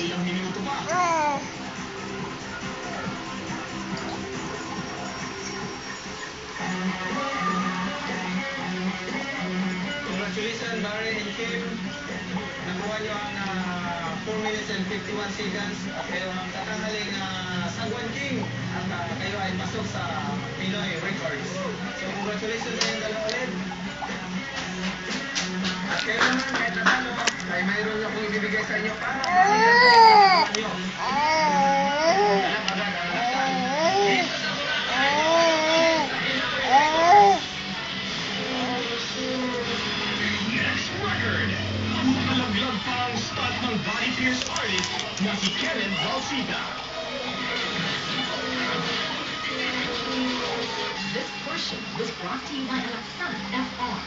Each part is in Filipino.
ilang minuto pa. Congratulations, Barry and Kim. Nakuha nyo ang 4 minutes and 51 seconds. At kayo ang katangaling Sagwan King. At kayo ay pasok sa Pinoy Records. So, congratulations sa inyong dalawa ulit. At kayo naman, kahit na paano, ay mayroon akong ibibigay sa inyo para nyo. Next record. Malaglag pa ang stud ng Body Pierce artist na si Kenneth Valsita. This portion was brought to you by Alaksan FR.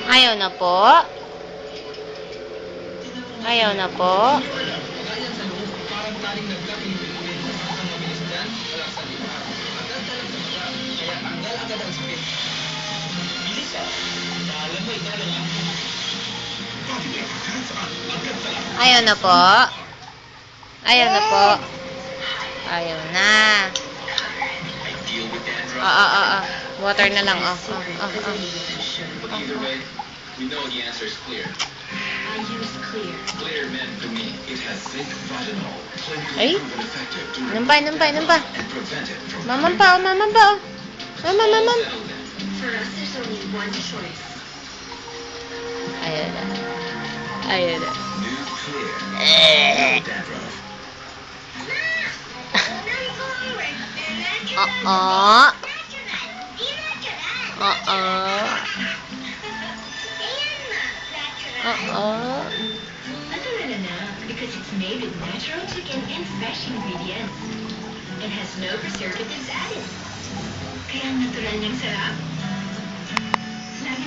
Ayaw na po. Ayaw na po. Ayan sa loob, parang taling nagkapilipinulit sa isang mabilis dyan, walang salita. Agad ka lang sa mata, kaya tanggal agad ang sakit. Bilis alam mo, ikaw lang Ayaw na po. Ayaw na po. Ayaw na. Water na lang, But Either way, we know the answer is clear. I use clear. Clear meant for me. It has zinc retinol, Ay. clinically proven effective to Nampay. and prevent it from Mamampa. Mamam. Settle then. For us, there's only one choice. Ayaw na. Ayaw na. New Clear. No dandruff. Natural enough because it's made with natural chicken and fresh ingredients. It has no preservatives added. Kaya natural niyang sarap.